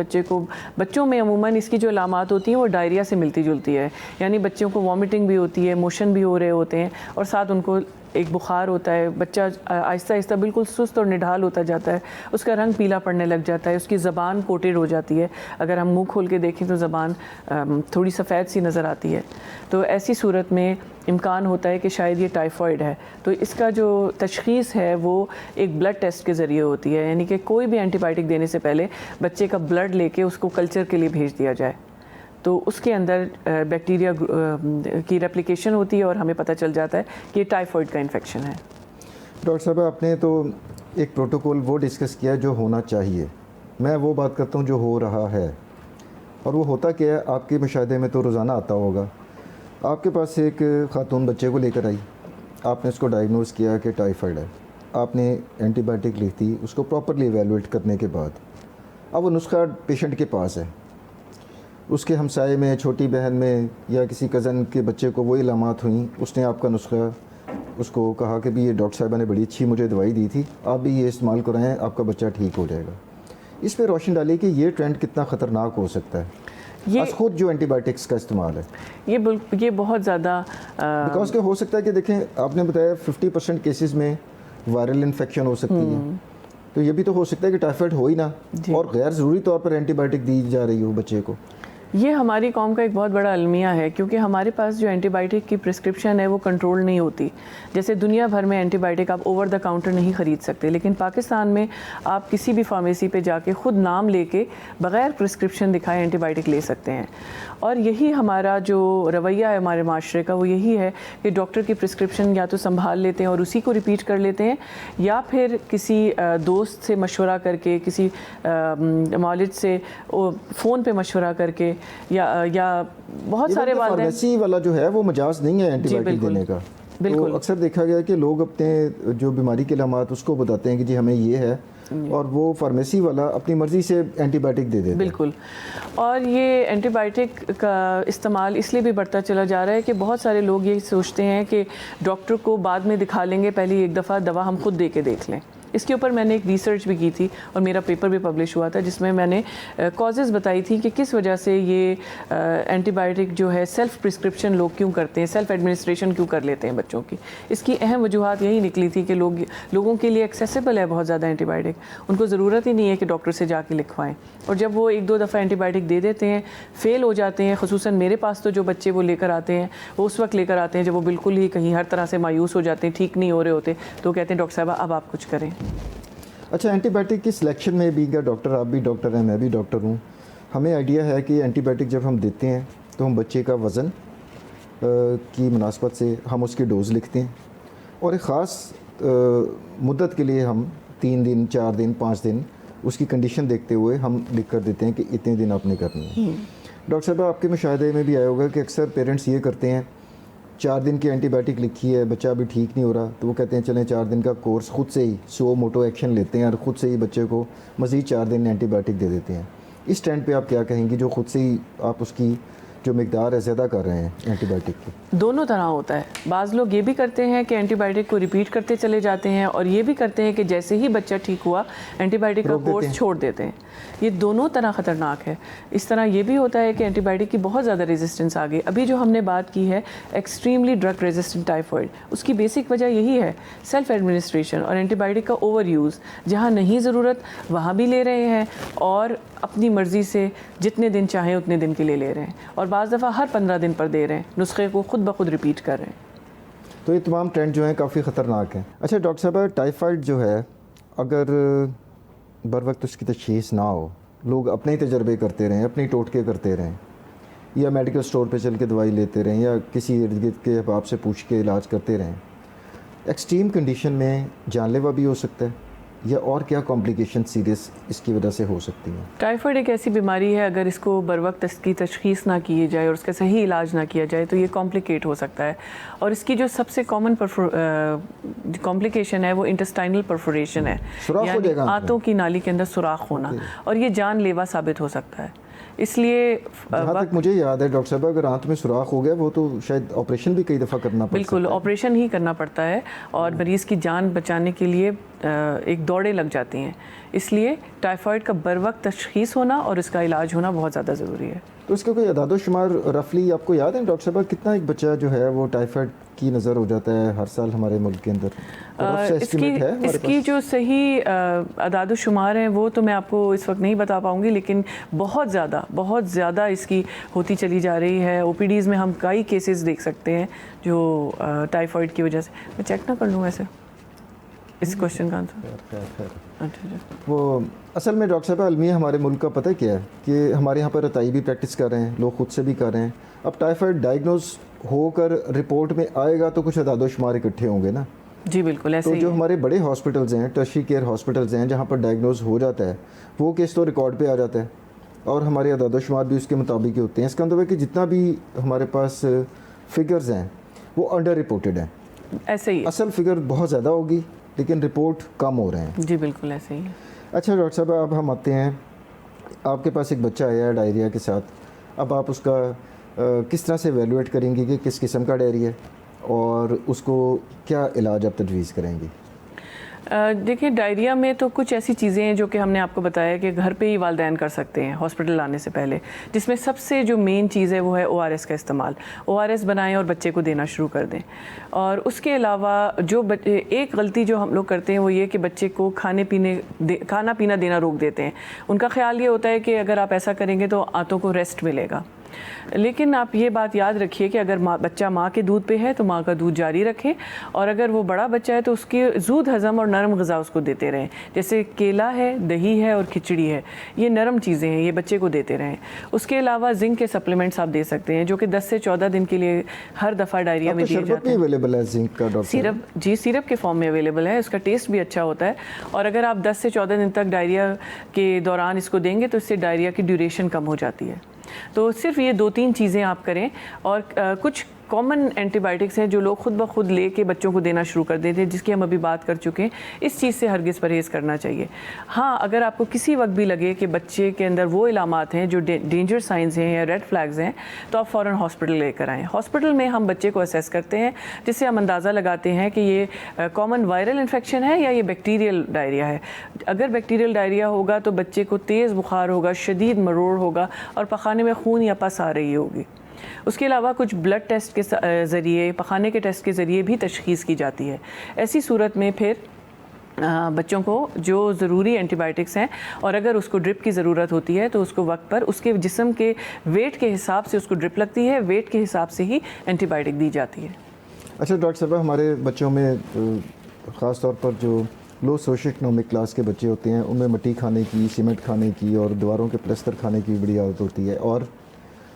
बच्चों में अमूमन इसकी जो अलामात होती हैं वो डायरिया से मिलती जुलती है, यानी बच्चों को वॉमिटिंग भी होती है, मोशन भी हो रहे होते हैं और साथ उनको एक बुखार होता है। बच्चा आहिस्ता आहिस्ता बिल्कुल सुस्त और निढाल होता जाता है, उसका रंग पीला पड़ने लग जाता है, उसकी ज़बान कोटेड हो जाती है। अगर हम मुंह खोल के देखें तो ज़बान थोड़ी सफ़ेद सी नज़र आती है। तो ऐसी सूरत में इम्कान होता है कि शायद ये टाइफॉइड है। तो इसका जो तशख़ीस है वो एक ब्लड टेस्ट के ज़रिए होती है, यानी कि कोई भी एंटीबायोटिक देने से पहले बच्चे का ब्लड लेके उसको कल्चर के लिए भेज दिया जाए, तो उसके अंदर बैक्टीरिया की रेप्लिकेशन होती है और हमें पता चल जाता है कि ये टाइफॉइड का इन्फेक्शन है। डॉक्टर साहब आपने तो एक प्रोटोकॉल वो डिस्कस किया जो होना चाहिए, मैं वो बात करता हूँ जो हो रहा है। और वो होता क्या है, आपके मुशाहदे में तो रोज़ाना आता होगा, आपके पास एक ख़ातून बच्चे को लेकर आई, आपने उसको डायग्नोज़ किया कि टाइफाइड है, आपने एंटीबायोटिक लिख दी, उसको प्रॉपरली एवेलुएट करने के बाद अब वो नुस्खा पेशेंट के पास है, उसके हमसाए में, छोटी बहन में या किसी कज़न के बच्चे को वही इलामात हुई, उसने आपका नुस्खा उसको कहा कि भी ये डॉक्टर साहिबा ने बड़ी अच्छी मुझे दवाई दी थी, आप भी ये इस्तेमाल कराएं, आपका बच्चा ठीक हो जाएगा। इस पर रोशनी डालिए कि ये ट्रेंड कितना ख़तरनाक हो सकता है, ये खुद जो एंटीबायोटिक्स का इस्तेमाल है ये बहुत ज़्यादा बिकॉज के हो सकता है कि देखें आपने बताया 50% केसेस में वायरल इन्फेक्शन हो सकती है, तो ये भी तो हो सकता है कि टाइफाइड हो ही ना और गैर ज़रूरी तौर पर एंटीबायोटिक दी जा रही हो बच्चे को। ये हमारी कौम का एक बहुत बड़ा अलमिया है, क्योंकि हमारे पास जो एंटीबायोटिक की प्रिस्क्रिप्शन है वो कंट्रोल नहीं होती। जैसे दुनिया भर में एंटीबायोटिक आप ओवर द काउंटर नहीं ख़रीद सकते, लेकिन पाकिस्तान में आप किसी भी फार्मेसी पे जाके ख़ुद नाम लेके बग़ैर प्रिस्क्रिप्शन दिखाए एंटीबायोटिक ले सकते हैं। और यही हमारा जो रवैया है हमारे माशरे का, वो यही है कि डॉक्टर की प्रिस्क्रिप्शन या तो संभाल लेते हैं और उसी को रिपीट कर लेते हैं, या फिर किसी दोस्त से मशवरा करके, किसी मौलिद से फ़ोन पे मशवरा करके, या बहुत सारे फार्मेसी वाला जो है वो मजाज नहीं है एंटीबायोटिक देने का। तो अक्सर देखा गया कि लोग अपने जो बीमारी के अलामात उसको बताते हैं कि जी हमें ये है, और वो फार्मेसी वाला अपनी मर्ज़ी से एंटीबायोटिक दे देते हैं। बिल्कुल, और ये एंटीबायोटिक का इस्तेमाल इसलिए भी बढ़ता चला जा रहा है कि बहुत सारे लोग ये सोचते हैं कि डॉक्टर को बाद में दिखा लेंगे, पहले एक दफ़ा दवा हम खुद दे के देख लें। इसके ऊपर मैंने एक रिसर्च भी की थी और मेरा पेपर भी पब्लिश हुआ था, जिसमें मैंने कॉजेज़ बताई थी कि किस वजह से ये एंटीबायोटिक जो है सेल्फ़ प्रिस्क्रिप्शन लोग क्यों करते हैं, सेल्फ़ एडमिनिस्ट्रेशन क्यों कर लेते हैं बच्चों की। इसकी अहम वजूहत यही निकली थी कि लोगों के लिए एक्सेसिबल है बहुत ज़्यादा एंटीबायोटिक, उनको ज़रूरत ही नहीं है कि डॉक्टर से जाके लिखवाएं, और जब वो एक दो दफ़ा एंटीबायोटिक दे देते हैं, फ़ेल हो जाते हैं। ख़ुसूसन मेरे पास तो जो बच्चे वो लेकर आते हैं, वो उस वक्त लेकर आते हैं जब वो बिल्कुल ही कहीं हर तरह से मायूस हो जाते हैं, ठीक नहीं हो रहे होते, तो कहते हैं डॉक्टर साहब अब आप कुछ करें। अच्छा, एंटीबायोटिक की सिलेक्शन में भी क्या डॉक्टर, आप भी डॉक्टर हैं, मैं भी डॉक्टर हूँ, हमें आइडिया है कि एंटीबायोटिक जब हम देते हैं तो हम बच्चे का वज़न की मुनासबत से हम उसकी डोज़ लिखते हैं और एक ख़ास मुद्दत के लिए हम 3 दिन 4 दिन 5 दिन उसकी कंडीशन देखते हुए हम लिख कर देते हैं कि इतने दिन आपने करनी है। डॉक्टर साहब, आपके मुशाहिदे में भी आया होगा कि अक्सर पेरेंट्स ये करते हैं, 4 दिन की एंटीबायोटिक लिखी है, बच्चा अभी ठीक नहीं हो रहा, तो वो कहते हैं चलें 4 दिन का कोर्स खुद से ही सो मोटो एक्शन लेते हैं और ख़ुद से ही बच्चे को मज़ीद 4 दिन एंटीबायोटिक दे देते हैं। इस ट्रेंड पे आप क्या कहेंगी, जो ख़ुद से ही आप उसकी जो मिकदार है ज़्यादा कर रहे हैं एंटीबायोटिक की? दोनों तरह होता है। बाज़ लोग ये भी करते हैं कि एंटीबायोटिक को रिपीट करते चले जाते हैं और ये भी करते हैं कि जैसे ही बच्चा ठीक हुआ एंटीबायोटिक का कोर्स छोड़ देते हैं। ये दोनों तरह ख़तरनाक है। इस तरह ये भी होता है कि एंटीबायोटिक की बहुत ज़्यादा रेजिस्टेंस आ गई। अभी जो हमने बात की है एक्सट्रीमली ड्रग रेजिस्टेंट टाइफॉइड, उसकी बेसिक वजह यही है, सेल्फ एडमिनिस्ट्रेशन और एंटीबायोटिक का ओवर यूज़। जहाँ नहीं ज़रूरत वहाँ भी ले रहे हैं और अपनी मर्ज़ी से जितने दिन चाहें उतने दिन के लिए ले रहे हैं और बाज़ दफ़ा हर 15 दिन पर दे रहे हैं, नुस्खे को खुद ब खुद रिपीट कर रहे हैं। तो ये तमाम ट्रेंड जो हैं काफ़ी ख़तरनाक हैं। अच्छा डॉक्टर साहब, टाइफाइड जो है अगर बर वक्त उसकी तशख़ीस ना हो, लोग अपने ही तजर्बे करते रहें, अपनी टोटके करते रहें या मेडिकल स्टोर पे चल के दवाई लेते रहें या किसी इर्द गिर्द के अहबाब से पूछ के इलाज करते रहें, एक्सट्रीम कंडीशन में जानलेवा भी हो सकता है या और क्या कॉम्प्लिकेशन सीरियस इसकी वजह से हो सकती हैं? टाइफाइड एक ऐसी बीमारी है, अगर इसको बर वक्त इसकी तशख़ीस ना की जाए और उसका सही इलाज ना किया जाए तो ये कॉम्प्लिकेट हो सकता है। और इसकी जो सबसे कॉमन कॉम्प्लिकेशन है वो इंटेस्टाइनल परफोरेशन है, यानी आंतों की नाली के अंदर सुराख होना, और ये जानलेवा साबित हो सकता है। इसलिए जहाँ तक मुझे याद है डॉक्टर साहब, अगर आंत में सुराख हो गया वो तो शायद ऑपरेशन भी कई दफ़ा करना पड़ता है। बिल्कुल, ऑपरेशन ही करना पड़ता है और मरीज़ की जान बचाने के लिए एक दौड़ें लग जाती हैं। इसलिए टाइफाइड का बर वक्त तशख़ीस होना और इसका इलाज होना बहुत ज़्यादा ज़रूरी है। तो इसका कोई अदाद शुमार रफली आपको याद है डॉक्टर साहब, कितना एक बच्चा जो है वो टाइफाइड की नज़र हो जाता है हर साल हमारे मुल्क के अंदर? इसकी जो सही अदाद शुमार हैं वो तो मैं आपको इस वक्त नहीं बता पाऊँगी, लेकिन बहुत ज़्यादा इसकी होती चली जा रही है। OPDs में हम कई केसेस देख सकते हैं जो टाइफाइड की वजह से। मैं चेक ना कर लूँ वैसे इस क्वेश्चन का आंसर। अच्छा, वो असल में डॉक्टर साहब अलमिया हमारे मुल्क का पता क्या है कि हमारे यहाँ पर रताई भी प्रैक्टिस कर रहे हैं, लोग खुद से भी कर रहे हैं। अब टाइफाइड डायग्नोज होकर रिपोर्ट में आएगा तो कुछ अदाद शुमार इकट्ठे होंगे ना? जी बिल्कुल ऐसे तो ही। जो हमारे बड़े हॉस्पिटल्स हैं, टर्शरी केयर हॉस्पिटल्स हैं, जहाँ पर डायग्नोज हो जाता है वो केस तो रिकॉर्ड पे आ जाता है और हमारे अदाद शुमार भी उसके मुताबिक ही होते हैं। इसका मतलब है कि जितना भी हमारे पास फिगर्स हैं वो अंडर रिपोर्टेड हैं। ऐसे ही असल फिगर बहुत ज़्यादा होगी लेकिन रिपोर्ट कम हो रहे हैं। जी बिल्कुल ऐसे ही। अच्छा डॉक्टर साहब, अब हम आते हैं, आपके पास एक बच्चा आया है डायरिया के साथ, अब आप उसका किस तरह से एवेलुएट करेंगे कि किस किस्म का डायरिया है और उसको क्या इलाज आप तजवीज़ करेंगी? देखिए, डायरिया में तो कुछ ऐसी चीज़ें हैं जो कि हमने आपको बताया कि घर पे ही वालिदैन कर सकते हैं हॉस्पिटल आने से पहले, जिसमें सबसे जो मेन चीज़ है वो है ORS का इस्तेमाल। ORS बनाएं और बच्चे को देना शुरू कर दें। और उसके अलावा जो एक गलती जो हम लोग करते हैं वो ये कि बच्चे को खाना पीना देना रोक देते हैं। उनका ख्याल ये होता है कि अगर आप ऐसा करेंगे तो आंतों को रेस्ट मिलेगा, लेकिन आप ये बात याद रखिए कि अगर बच्चा माँ के दूध पे है तो माँ का दूध जारी रखें, और अगर वो बड़ा बच्चा है तो उसकी ज़ूद हज़म और नरम ग़िज़ा उसको देते रहें, जैसे केला है, दही है और खिचड़ी है, ये नरम चीज़ें हैं, ये बच्चे को देते रहें। उसके अलावा जिंक के सप्लीमेंट्स आप दे सकते हैं जो कि 10 से 14 दिन के लिए हर दफ़ा डायरिया में दिए जाते हैं। अवेलेबल है जिंक का डॉक्टर? सिरप, जी सिरप के फॉर्म में अवेलेबल है, उसका टेस्ट भी अच्छा होता है, और अगर आप 10 से 14 दिन तक डायरिया के दौरान इसको देंगे तो इससे डायरिया की ड्यूरेशन कम हो जाती है। तो सिर्फ ये 2-3 चीज़ें आप करें, और कुछ कॉमन एंटीबायोटिक्स हैं जो लोग खुद ब खुद लेके बच्चों को देना शुरू कर देते हैं, जिसकी हम अभी बात कर चुके हैं। इस चीज़ से हरगिज़ परहेज़ करना चाहिए। हाँ, अगर आपको किसी वक्त भी लगे कि बच्चे के अंदर वो इलामात हैं जो डेंजर साइंस हैं या रेड फ्लैग्स हैं, तो आप फ़ौरन हॉस्पिटल लेकर आएँ। हॉस्पिटल में हम बच्चे को असेस करते हैं, जिससे हम अंदाज़ा लगाते हैं कि ये कॉमन वायरल इन्फेक्शन है या ये बैक्टीरियल डायरिया है। अगर बैक्टीरियल डायरिया होगा तो बच्चे को तेज़ बुखार होगा, शदीद मरोड़ होगा और पखाने में खून या पस आ रही होगी। उसके अलावा कुछ ब्लड टेस्ट के ज़रिए, पखाने के टेस्ट के ज़रिए भी तशख़ीस की जाती है। ऐसी सूरत में फिर बच्चों को जो ज़रूरी एंटीबायोटिक्स हैं, और अगर उसको ड्रिप की ज़रूरत होती है तो उसको वक्त पर उसके जिस्म के वेट के हिसाब से उसको ड्रिप लगती है, वेट के हिसाब से ही एंटीबायोटिक दी जाती है। अच्छा डॉक्टर साहब, हमारे बच्चों में ख़ास तौर पर जो लो सोशो इकनॉमिक क्लास के बच्चे होते हैं उनमें मिट्टी खाने की, सीमेंट खाने की और दीवारों के प्लस्तर खाने की बड़ी आदत होती है, और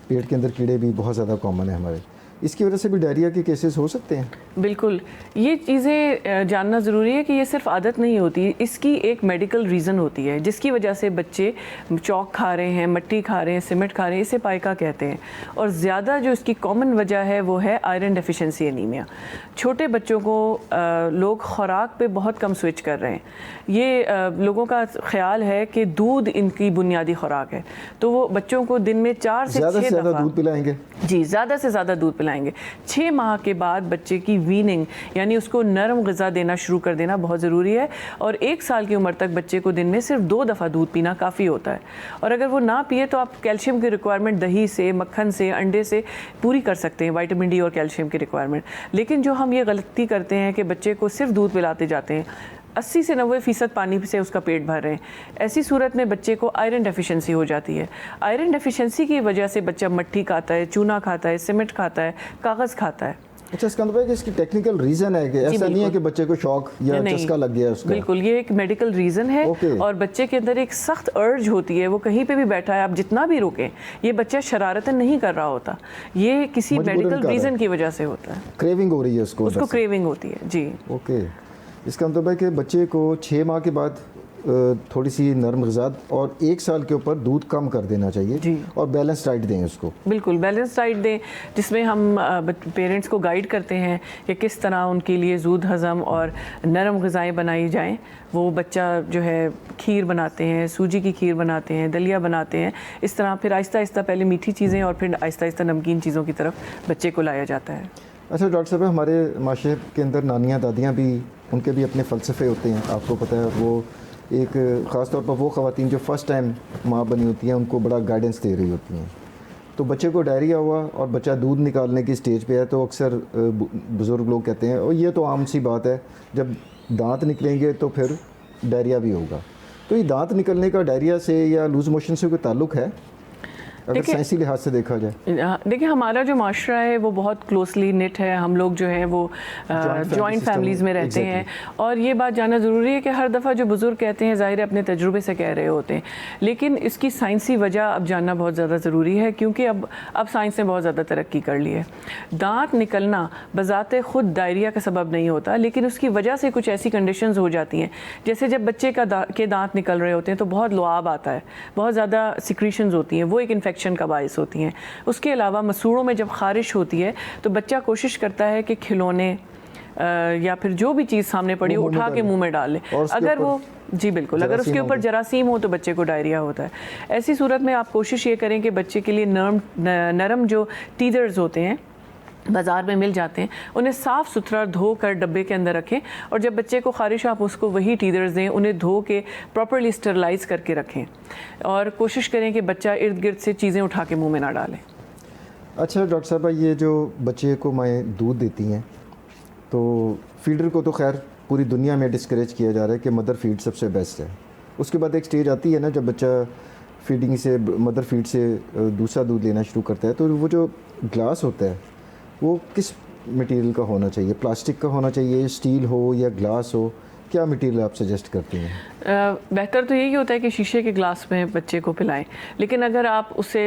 पेट के अंदर कीड़े भी बहुत ज़्यादा कॉमन है हमारे, इसकी वजह से भी डायरिया के केसेस हो सकते हैं? बिल्कुल, ये चीज़ें जानना ज़रूरी है कि ये सिर्फ आदत नहीं होती, इसकी एक मेडिकल रीज़न होती है जिसकी वजह से बच्चे चौक खा रहे हैं, मट्टी खा रहे हैं, सीमेंट खा रहे हैं, इसे पाइका कहते हैं। और ज़्यादा जो इसकी कॉमन वजह है वो है आयरन डेफिशिएंसी एनीमिया। छोटे बच्चों को लोग खुराक पे बहुत कम स्विच कर रहे हैं। ये लोगों का ख्याल है कि दूध इनकी बुनियादी खुराक है, तो वो बच्चों को दिन में 4 से 6 ज़्यादा दफ़ा दूध पिलाएंगे। जी, ज़्यादा से ज़्यादा दूध पिलाएंगे। 6 माह के बाद बच्चे की वीनिंग यानी उसको नरम ग़िज़ा देना शुरू कर देना बहुत ज़रूरी है। और 1 साल की उम्र तक बच्चे को दिन में सिर्फ 2 दफ़ा दूध पीना काफ़ी होता है। और अगर वो ना पिए तो आप कैल्शियम की रिक्वायरमेंट दही से, मक्खन से, अंडे से पूरी कर सकते हैं, विटामिन डी और कैल्शियम की रिक्वायरमेंट। लेकिन जो हम ये गलती करते हैं कि बच्चे को सिर्फ दूध पिलाते जाते हैं, 80 से 90% पानी से उसका पेट भर रहे हैं। ऐसी सूरत में बच्चे को आयरन डेफिशिएंसी हो जाती है। आयरन डेफिशिएंसी की वजह से बच्चा मट्टी खाता है, चूना खाता है, सीमेंट खाता है, कागज़ खाता है। अच्छा, इसका मतलब है कि इसकी टेक्निकल रीज़न है कि ऐसा नहीं है कि बच्चे को शौक या चस्का लग गया उसका? बिल्कुल, ये एक मेडिकल रीज़न है। और बच्चे के अंदर एक सख्त अर्ज होती है, वो कहीं पे भी बैठा है, आप जितना भी रोकें, ये बच्चा शरारतन नहीं कर रहा होता, ये किसी मेडिकल रीज़न की वजह से होता है। क्रेविंग हो रही है उसको क्रेविंग होती है जी। ओके, इसका मतलब है कि बच्चे को 6 माह के बाद थोड़ी सी नरम ग़िज़ा और 1 साल के ऊपर दूध कम कर देना चाहिए जी। और बैलेंस डाइट दें उसको। बिल्कुल, बैलेंस डाइट दें जिसमें हम पेरेंट्स को गाइड करते हैं कि किस तरह उनके लिए ज़ूद हज़म और नरम ग़िज़ाएँ बनाई जाएं। वो बच्चा जो है खीर बनाते हैं, सूजी की खीर बनाते हैं, दलिया बनाते हैं, इस तरह फिर आहिस्ता आहिस्ता पहले मीठी चीज़ें और फिर आहिस्ता आहिस्ता नमकीन चीज़ों की तरफ बच्चे को लाया जाता है। अच्छा डॉक्टर साहब, हमारे माशरे के अंदर नानियाँ दादियाँ भी, उनके भी अपने फ़लसफ़े होते हैं, आपको पता है। वो एक ख़ास तौर पर वो ख़वातीन जो फ़र्स्ट टाइम माँ बनी होती हैं, उनको बड़ा गाइडेंस दे रही होती हैं। तो बच्चे को डायरिया हुआ और बच्चा दूध निकालने की स्टेज पे है, तो अक्सर बुज़ुर्ग लोग कहते हैं और ये तो आम सी बात है, जब दांत निकलेंगे तो फिर डायरिया भी होगा। तो ये दांत निकलने का डायरिया से या लूज़ मोशन से कोई ताल्लुक़ है अगर साइंसी लिहाज से देखा जाए? देखिए, हमारा जो माशरा है वो बहुत क्लोजली निट है। हम लोग जो हैं वो जॉइंट फैमिलीज़ में रहते हैं। और ये बात जानना ज़रूरी है कि हर दफ़ा जो बुज़ुर्ग कहते हैं ज़ाहिर है अपने तजुर्बे से कह रहे होते हैं, लेकिन इसकी साइंसी वजह अब जानना बहुत ज़्यादा ज़रूरी है, क्योंकि अब साइंस ने बहुत ज़्यादा तरक्की कर ली है। दाँत निकलना बज़ाते ख़ुद डायरिया का सबब नहीं होता, लेकिन उसकी वजह से कुछ ऐसी कंडीशंस हो जाती हैं, जैसे जब बच्चे के दाँत निकल रहे होते हैं तो बहुत लुआब आता है, बहुत ज़्यादा सिक्रीशंस होती हैं, वो एक इन्फेक्शन का बायस होती हैं। उसके अलावा मसूड़ों में जब खारिश होती है तो बच्चा कोशिश करता है कि खिलौने या फिर जो भी चीज़ सामने पड़ी उठा के मुंह में डाल ले। अगर वो जी बिल्कुल, अगर उसके ऊपर जरासीम हो तो बच्चे को डायरिया होता है। ऐसी सूरत में आप कोशिश ये करें कि बच्चे के लिए नरम जो टीदर्स होते हैं बाज़ार में मिल जाते हैं, उन्हें साफ़ सुथरा धो कर डब्बे के अंदर रखें। और जब बच्चे को ख़ारिश आप उसको वही टीदर्स दें, उन्हें धो के प्रॉपर्ली स्टरलाइज़ करके रखें और कोशिश करें कि बच्चा इर्द गिर्द से चीज़ें उठा के मुंह में ना डालें। अच्छा डॉक्टर साहब, ये जो बच्चे को माएँ दूध देती हैं, तो फीडर को तो खैर पूरी दुनिया में डिस्करेज किया जा रहा है कि मदर फीड सबसे बेस्ट है। उसके बाद एक स्टेज आती है ना जब बच्चा फीडिंग से, मदर फीड से दूसरा दूध लेना शुरू करता है, तो वो जो ग्लास होता है वो किस मटेरियल का होना चाहिए? प्लास्टिक का होना चाहिए, स्टील हो या ग्लास हो? क्या मटेरियल आप सजेस्ट करती हैं? बेहतर तो यही होता है कि शीशे के ग्लास में बच्चे को पिलाएं, लेकिन अगर आप उसे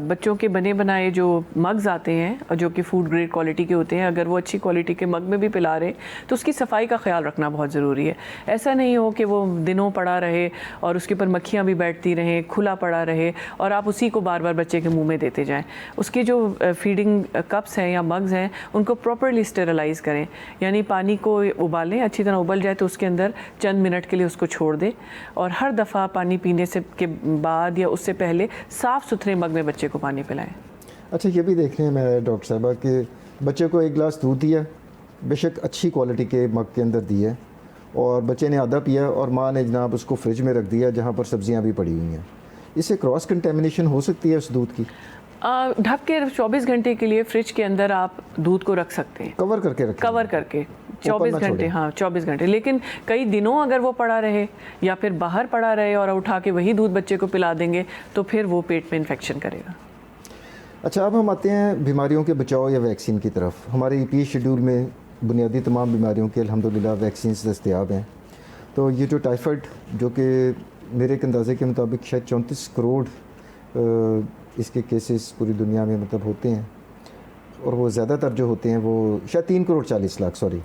बच्चों के बने बनाए जो मग्स आते हैं और जो कि फूड ग्रेड क्वालिटी के होते हैं, अगर वो अच्छी क्वालिटी के मग में भी पिला रहे तो उसकी सफाई का ख्याल रखना बहुत ज़रूरी है। ऐसा नहीं हो कि वो दिनों पड़ा रहे और उसके ऊपर मक्खियाँ भी बैठती रहें, खुला पड़ा रहे और आप उसी को बार बार बच्चे के मुँह में देते जाएँ। उसकी जो फीडिंग कप्स हैं या मग्स हैं उनको प्रॉपरली स्टेरलाइज़ करें, यानी पानी को उबालें, अच्छी तरह उबल जाए तो उसके अंदर चंद मिनट के लिए उसको छोड़ दे और हर दफ़ा पानी पीने से के बाद या उससे पहले साफ़ सुथरे मग में बच्चे को पानी पिलाएं। अच्छा, ये भी देखने में डॉक्टर साहबा कि बच्चे को 1 गिलास दूध दिया, बेशक अच्छी क्वालिटी के मग के अंदर दिया और बच्चे ने आधा पिया और माँ ने जनाब उसको फ्रिज में रख दिया जहाँ पर सब्जियाँ भी पड़ी हुई हैं। इससे क्रॉस कंटेमिनेशन हो सकती है उस दूध की? ढक के 24 घंटे के लिए फ्रिज के अंदर आप दूध को रख सकते हैं, कवर करके 24 घंटे, हाँ 24 घंटे। लेकिन कई दिनों अगर वो पड़ा रहे या फिर बाहर पड़ा रहे और उठा के वही दूध बच्चे को पिला देंगे तो फिर वो पेट में इन्फेक्शन करेगा। अच्छा, अब हम आते हैं बीमारियों के बचाव या वैक्सीन की तरफ। हमारे ईपीएच शेड्यूल में बुनियादी तमाम बीमारियों के अल्हम्दुलिल्लाह वैक्सीन दस्तयाब हैं। तो ये जो टाइफाइड, जो कि मेरे एक अंदाज़े के मुताबिक शायद 34 करोड़ इसके केसेस पूरी दुनिया में मतलब होते हैं, और वो ज़्यादातर जो होते हैं वो शायद 3,40,00,000 सॉरी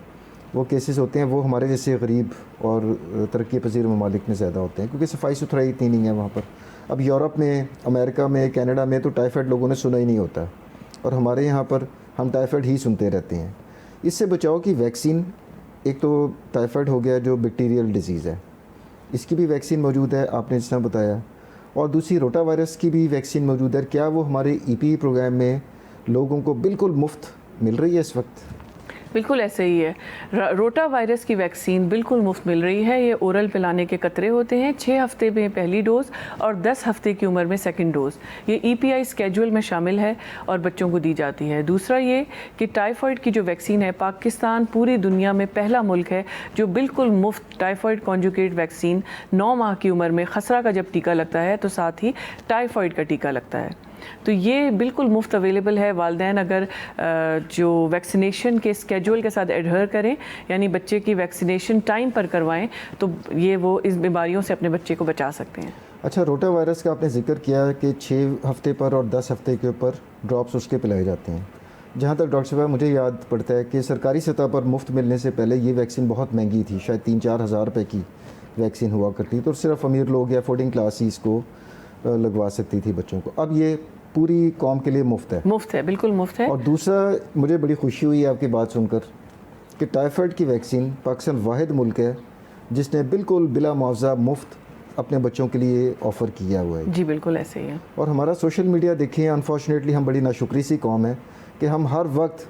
वो केसेस होते हैं, वो हमारे जैसे गरीब और तरक्की पजीर ममालिक में ज़्यादा होते हैं, क्योंकि सफाई सुथराई इतनी नहीं है वहाँ पर। अब यूरोप में, अमेरिका में, कनाडा में तो टाइफाइड लोगों ने सुना ही नहीं होता, और हमारे यहाँ पर हम टाइफाइड ही सुनते रहते हैं। इससे बचाव की वैक्सीन, एक तो टाइफाइड हो गया जो बैक्टीरियल डिजीज़ है, इसकी भी वैक्सीन मौजूद है आपने जिस तरह बताया, और दूसरी रोटा वायरस की भी वैक्सीन मौजूद है। क्या वो हमारे ईपी प्रोग्राम में लोगों को बिल्कुल मुफ्त मिल रही है इस वक्त? बिल्कुल ऐसे ही है। रोटा वायरस की वैक्सीन बिल्कुल मुफ्त मिल रही है। ये ओरल पिलाने के कतरे होते हैं, 6 हफ्ते में पहली डोज और 10 हफ्ते की उम्र में सेकंड डोज। ये ईपीआई स्केड्यूल में शामिल है और बच्चों को दी जाती है। दूसरा ये कि टाइफाइड की जो वैक्सीन है, पाकिस्तान पूरी दुनिया में पहला मुल्क है जो बिल्कुल मुफ्त टाइफाइड कॉन्जुगेट वैक्सीन 9 माह की उम्र में खसरा का जब टीका लगता है तो साथ ही टाइफाइड का टीका लगता है। तो ये बिल्कुल मुफ्त अवेलेबल है। वालिदैन अगर जो वैक्सीनेशन के स्केड्यूल के साथ एडहर करें, यानी बच्चे की वैक्सीनेशन टाइम पर करवाएं, तो ये वो इस बीमारियों से अपने बच्चे को बचा सकते हैं। अच्छा, रोटा वायरस का आपने जिक्र किया कि 6 हफ्ते पर और 10 हफ्ते के ऊपर ड्रॉप्स उसके पिलाए जाते हैं। जहाँ तक डॉक्टर साहब मुझे याद पड़ता है कि सरकारी सतह पर मुफ्त मिलने से पहले ये वैक्सीन बहुत महंगी थी, शायद 3-4 हज़ार रुपये की वैक्सीन हुआ करती, तो सिर्फ अमीर लोग या फूडिंग क्लास ही इसको लगवा सकती थी बच्चों को। अब ये पूरी कौम के लिए मुफ्त है। मुफ्त है, बिल्कुल मुफ्त है। और दूसरा, मुझे बड़ी खुशी हुई आपकी बात सुनकर कि टाइफाइड की वैक्सीन पाकिस्तान वाहिद मुल्क है जिसने बिल्कुल बिला मुआवजा मुफ्त अपने बच्चों के लिए ऑफ़र किया हुआ है। जी बिल्कुल ऐसे ही है। और हमारा सोशल मीडिया देखें, अनफॉर्चुनेटली हम बड़ी नाशुक्री सी कौम है कि हम हर वक्त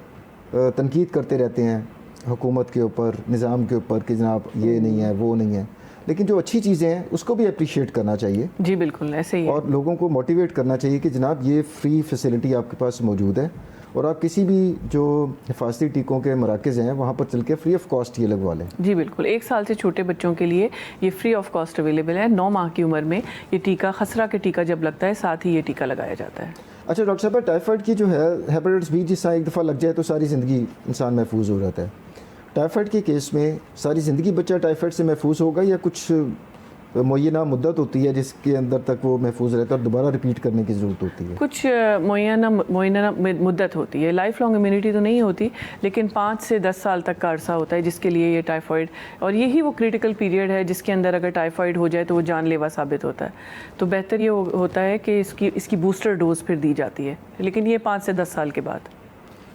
तनकीद करते रहते हैं हुकूमत के ऊपर, निज़ाम के ऊपर कि जनाब ये नहीं है, वो नहीं है, लेकिन जो अच्छी चीज़ें हैं उसको भी अप्रिशिएट करना चाहिए। जी बिल्कुल ऐसे ही है। और लोगों को मोटिवेट करना चाहिए कि जनाब ये फ्री फैसिलिटी आपके पास मौजूद है, और आप किसी भी जो हिफाजती टीकों के मराकज़ हैं वहाँ पर चल के फ्री ऑफ कॉस्ट ये लगवा लें। जी बिल्कुल, 1 साल से छोटे बच्चों के लिए ये फ्री ऑफ कॉस्ट अवेलेबल है। 9 माह की उम्र में ये टीका, खसरा के टीका जब लगता है, साथ ही ये टीका लगाया जाता है। अच्छा डॉक्टर साहब, टाइफाइड की जो है हेपेटाइटिस बी जिसका एक दफ़ा लग जाए तो सारी ज़िंदगी इंसान महफूज हो जाता है। टाइफाइड के केस में सारी ज़िंदगी बच्चा टाइफाइड से महफूज होगा या कुछ मुय्यना मुद्दत होती है जिसके अंदर तक वो महफूज रहता है और दोबारा रिपीट करने की ज़रूरत होती है? कुछ मुय्यना मुद्दत होती है। लाइफ लॉन्ग इम्यूनिटी तो नहीं होती, लेकिन 5 से 10 साल तक का अरसा होता है जिसके लिए ये टाइफाइड, और यही वो क्रिटिकल पीरियड है जिसके अंदर अगर टाइफाइड हो जाए तो वो जानलेवा साबित होता है। तो बेहतर ये होता है कि इसकी बूस्टर डोज फिर दी जाती है, लेकिन ये 5 से 10 साल के बाद।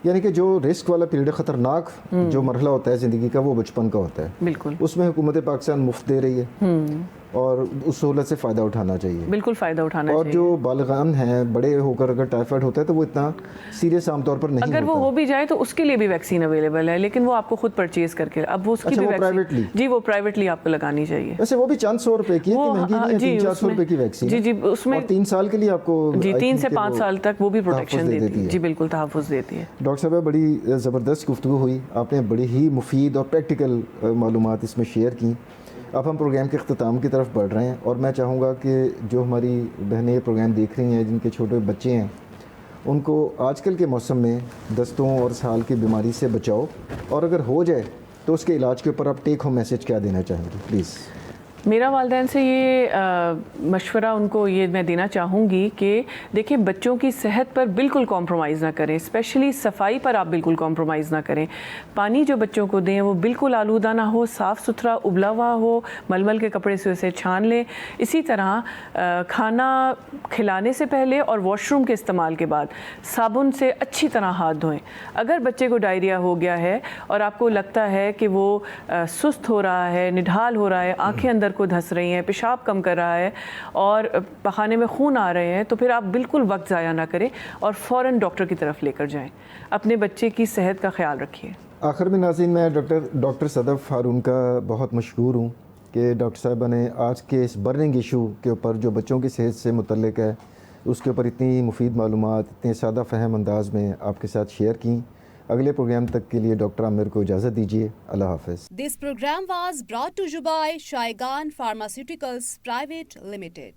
यानी कि जो रिस्क वाला पीरियड, ख़तरनाक जो मरहला होता है ज़िंदगी का, वो बचपन का होता है। बिल्कुल, उसमें हुकूमत पाकिस्तान मुफ्त दे रही है और उस सहूलत से फ़ायदा उठाना चाहिए। बिल्कुल फ़ायदा उठाना और चाहिए। जो बालिगान हैं, बड़े होकर अगर टाइफाइड होता है तो वो इतना सीरियस आमतौर पर नहीं अगर होता। वो हो भी जाए तो उसके लिए भी वैक्सीन अवेलेबल है, लेकिन वो आपको खुद परचेज करके, अब वो उसकी अच्छा, भी वो वैक्सीन, प्राइवेटली? जी वो प्राइवेटली आपको लगानी चाहिए। वैसे वो भी चंद 100 रुपए की है, वो, कि महंगी नहीं है, जी, 300-400 रुपए की वैक्सीन जी है। जी उसमें, और 3 साल के लिए आपको जी I 3 think से कि 5 वो साल तक वो भी प्रोटेक्शन तहफ़्फ़ुज़ देती है। जी बिल्कुल तहफ़्फ़ुज़ देती है। डॉक्टर साहब, बड़ी ज़बरदस्त गुफ्तगू हुई, आपने बड़ी ही मुफीद और प्रैक्टिकल मालूमात इसमें शेयर की। अब हम प्रोग्राम के अख्ताम की तरफ बढ़ रहे हैं और मैं चाहूँगा कि जो हमारी बहनें ये प्रोग्राम देख रही हैं, जिनके छोटे बच्चे हैं, उनको आजकल के मौसम में दस्तों और साल की बीमारी से बचाओ, और अगर हो जाए तो उसके इलाज के ऊपर आप टेक होम मैसेज क्या देना चाहेंगे प्लीज़? मेरा वालिदैन से ये मशवरा उनको ये मैं देना चाहूँगी कि देखिए, बच्चों की सेहत पर बिल्कुल कॉम्प्रोमाइज़ ना करें, स्पेशली सफाई पर आप बिल्कुल कॉम्प्रोमाइज़ ना करें। पानी जो बच्चों को दें वो बिल्कुल आलूदा ना हो, साफ़ सुथरा उबला हुआ हो, मलमल के कपड़े से उसे छान लें। इसी तरह खाना खिलाने से पहले और वॉशरूम के इस्तेमाल के बाद साबुन से अच्छी तरह हाथ धोएं। अगर बच्चे को डायरिया हो गया है और आपको लगता है कि वो सुस्त हो रहा है, निढाल हो रहा है, आँखें अंदर को धंस रही हैं, पेशाब कम कर रहा है और पखाने में खून आ रहे हैं, तो फिर आप बिल्कुल वक्त ज़ाया ना करें और फ़ौरन डॉक्टर की तरफ लेकर जाएं। अपने बच्चे की सेहत का ख्याल रखिए। आखिर में नाज़रीन, मैं डॉक्टर सदफ़ हारून का बहुत मशहूर हूँ कि डॉक्टर साहबा ने आज के इस बर्निंग इशू के ऊपर जो बच्चों की सेहत से मुतल्लिक है, उसके ऊपर इतनी मुफीद मालूमात इतने सादा फ़हम अंदाज में आपके साथ शेयर की। अगले प्रोग्राम तक के लिए डॉक्टर आमिर को इजाज़त दीजिए। अल्लाह हाफ़िज़। This program was brought to you by Shaigan Pharmaceuticals Private Limited.